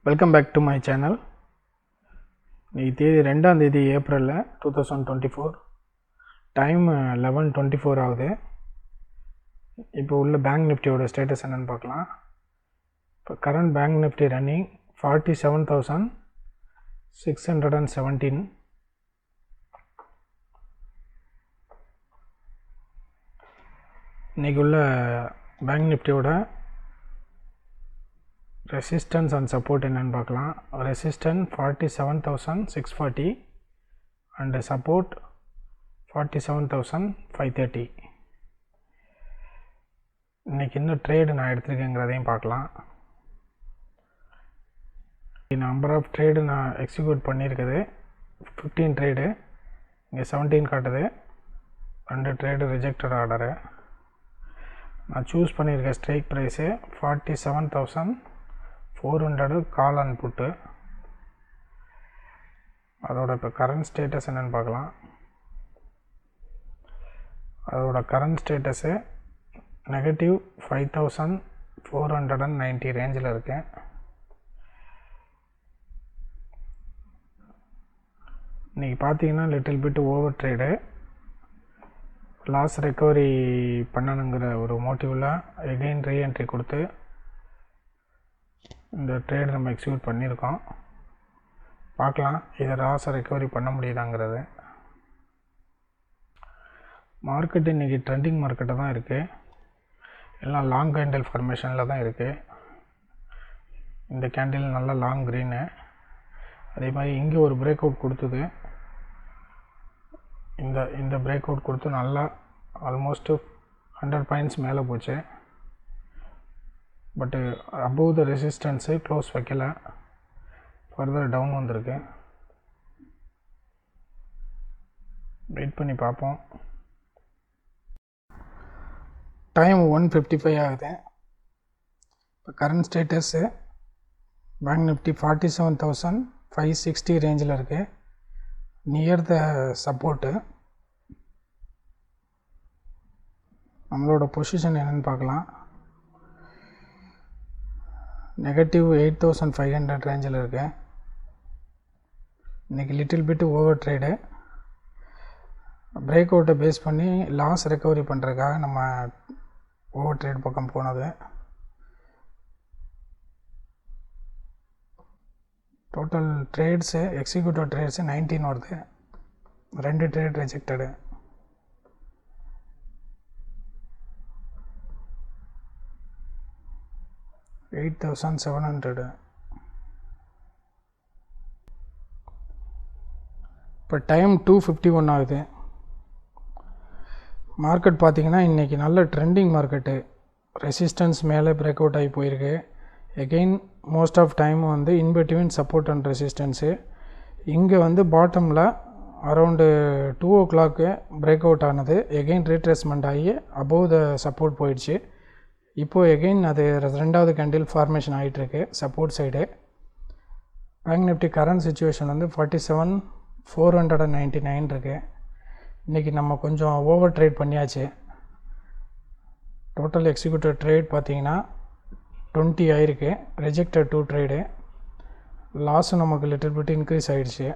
Welcome back to my channel. இன்றைக்கி தேதி 2ஆம் தேதி ஏப்ரல் 2024. டைம் 11:24 ஆகுது. இப்போ உள்ள பேங்க் நிஃப்டியோட ஸ்டேட்டஸ் என்னென்னு பார்க்கலாம். இப்போ கரண்ட் பேங்க் நிஃப்டி ரன்னிங் 47,617. இன்றைக்கி உள்ள பேங்க் நிஃப்டியோட ரெசிஸ்டன்ஸ் அண்ட் சப்போர்ட் என்னென்னு பார்க்கலாம். Resistance 47,640 and support 47,530. இன்றைக்கி இன்னும் ட்ரேடு நான் எடுத்துருக்கேங்கிறதையும் பார்க்கலாம். நம்பர் ஆஃப் ட்ரேடு நான் எக்ஸிக்யூட் பண்ணியிருக்குது 15 ட்ரேடு. இங்கே 17 காட்டுது. 2 ட்ரேடு ரிஜெக்டட் ஆர்டரு. நான் சூஸ் பண்ணியிருக்க strike price 47,400 call and put. அதோட இப்போ கரண்ட் ஸ்டேட்டஸ் என்னென்னு பார்க்கலாம். அதோட கரண்ட் ஸ்டேட்டஸு -5,490 ரேஞ்சில் இருக்கேன். இன்றைக்கி பார்த்தீங்கன்னா little bit over trade. Loss recovery பண்ணணுங்கிற ஒரு மோட்டிவில் எகெயின் ரீஎன்ட்ரி கொடுத்து இந்த ட்ரேடு நம்ம எக்ஸிக்யூட் பண்ணியிருக்கோம். பார்க்கலாம் இதை லாஸை ரெக்கவரி பண்ண முடியுதாங்கிறது. மார்க்கெட் இன்றைக்கி ட்ரெண்டிங் மார்க்கெட்டாக தான் இருக்குது. எல்லாம் லாங் கேண்டில் ஃபார்மேஷனில் தான் இருக்குது. இந்த கேண்டில் நல்லா லாங் க்ரீனு. அதே மாதிரி இங்கே ஒரு பிரேக் அவுட் கொடுத்தது. இந்த பிரேக் அவுட் கொடுத்து நல்லா ஆல்மோஸ்ட்டு 100 பாயிண்ட்ஸ் மேலே போச்சு. பட்டு அபோவ் த ரெசிஸ்டன்ஸு க்ளோஸ் வைக்கல. ஃபர்தர் டவுன் வந்திருக்கு. வெயிட் பண்ணி பார்ப்போம். டைம் 1:55 ஆகுது. இப்போ கரண்ட் ஸ்டேட்டஸு பேங்க் நிஃப்டி 47,560 ரேஞ்சில் இருக்குது. Near the support. நம்மளோட பொசிஷன் என்னென்னு பார்க்கலாம். -8,500 ரேஞ்சில் இருக்கு. இன்றைக்கி little bit over trade. Break அவுட்டை பேஸ் பண்ணி லாஸ் ரெக்கவரி பண்ணுறதுக்காக நம்ம ஓவர் ட்ரேட் பக்கம் போனது. டோட்டல் ட்ரேட்ஸு எக்ஸிக்யூட்டிவ் ட்ரேட்ஸு 19 வருது. 2 ட்ரேட் ரிஜெக்டடு. $8,700. இப்போ டைம் 2:51 ஆகுது. மார்க்கெட் பார்த்திங்கன்னா இன்றைக்கி நல்ல ட்ரெண்டிங் மார்க்கெட்டு. ரெசிஸ்டன்ஸ் மேலே பிரேக் அவுட் ஆகி போயிருக்கு. எகெயின் மோஸ்ட் ஆஃப் டைம் வந்து இன்பிட்வீன் சப்போர்ட் அண்ட் ரெசிஸ்டன்ஸு. இங்கே வந்து பாட்டமில் அரவுண்டு 2 o'clock பிரேக் அவுட் ஆனது. எகெயின் ரீட்ரேஸ்மெண்ட் ஆகி அபோவ் த சப்போர்ட் போயிடுச்சு. இப்போது எகெயின் அது 2வது கேண்டில் ஃபார்மேஷன் ஆகிட்டுருக்கு support side. Bank Nifty current situation வந்து 47,499 இருக்குது. இன்றைக்கி நம்ம கொஞ்சம் ஓவர் ட்ரேட் பண்ணியாச்சு. டோட்டல் எக்ஸிக்யூட்டிவ் ட்ரேட் பார்த்திங்கன்னா 20 ஆயிருக்கு. Rejected 2 trade. லாஸும் நமக்கு லிட்டில் பிட் இன்க்ரீஸ் ஆகிடுச்சு.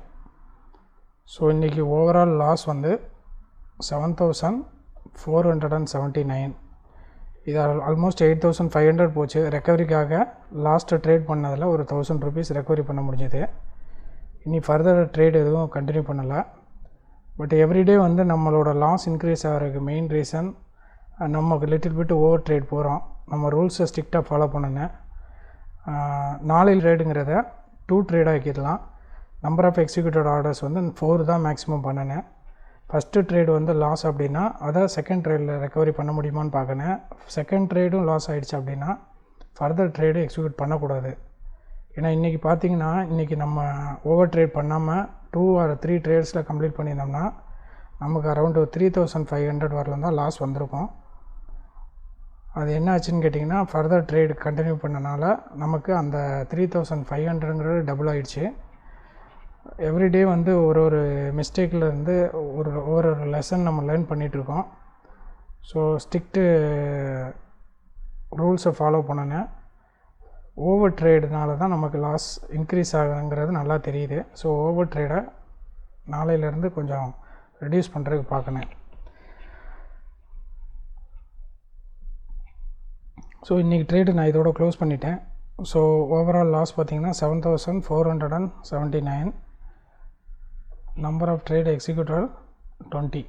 ஸோ இன்றைக்கி ஓவரால் லாஸ் வந்து 7,479. இது ஆல்மோஸ்ட் 8,500 போச்சு. ரெக்கவரிக்காக லாஸ்ட்டு ட்ரேட் பண்ணதில் ஒரு 1,000 rupees ரெக்கவரி பண்ண முடிஞ்சது. இனி ஃபர்தர் ட்ரேட் எதுவும் கண்டினியூ பண்ணலை. பட் எவ்ரிடே வந்து நம்மளோட லாஸ் இன்க்ரீஸ் ஆகிறதுக்கு மெயின் ரீசன் நமக்கு லிட்டில் பிட் ஓவர் ட்ரேட் போகிறோம். நம்ம ரூல்ஸை ஸ்ட்ரிக்டாக ஃபாலோ பண்ணுங்க. 4 ட்ரேடுங்கிறத 2 ட்ரேடாக ஆக்கிடலாம். நம்பர் ஆஃப் எக்ஸிக்யூட்டட் ஆர்டர்ஸ் வந்து 4 தான் மேக்ஸிமம் பண்ணினேன். ஃபஸ்ட்டு ட்ரேடு வந்து லாஸ் அப்படின்னா அதை செகண்ட் ட்ரேடில் ரெக்கவரி பண்ண முடியுமான்னு பார்க்கணும். செகண்ட் ட்ரேடும் லாஸ் ஆகிடுச்சு அப்படின்னா ஃபர்தர் ட்ரேடு எக்ஸிக்யூட் பண்ணக்கூடாது. ஏன்னா இன்றைக்கி பார்த்திங்கன்னா இன்றைக்கி நம்ம ஓவர் ட்ரேட் பண்ணாமல் 2 or 3 ட்ரேட்ஸில் கம்ப்ளீட் பண்ணியிருந்தோம்னா நமக்கு அரௌண்டு 3,500 வரலாம் தான் லாஸ் வந்திருக்கும். அது என்ன ஆச்சுன்னு கேட்டிங்கன்னா ஃபர்தர் ட்ரேடு கண்டினியூ பண்ணனால நமக்கு அந்த 3,500ங்கிறது டபுள் ஆகிடுச்சு. எவ்ரிடே வந்து ஒரு மிஸ்டேக்கில் இருந்து ஒரு லெசன் நம்ம லேர்ன் பண்ணிகிட்ருக்கோம். ஸோ ஸ்ட்ரிக்ட்டு ரூல்ஸை ஃபாலோ பண்ணுங்க. ஓவர் ட்ரேடுனால தான் நமக்கு லாஸ் இன்க்ரீஸ் ஆகுங்கிறது நல்லா தெரியுது. ஸோ ஓவர் ட்ரேடை நாளையிலேருந்து கொஞ்சம் ரெடியூஸ் பண்ணுறதுக்கு பார்க்கணும். ஸோ இன்றைக்கி ட்ரேடு நான் இதோட க்ளோஸ் பண்ணிட்டேன். ஸோ ஓவரால் லாஸ் பார்த்திங்கன்னா 7479. Number of trade executed 20.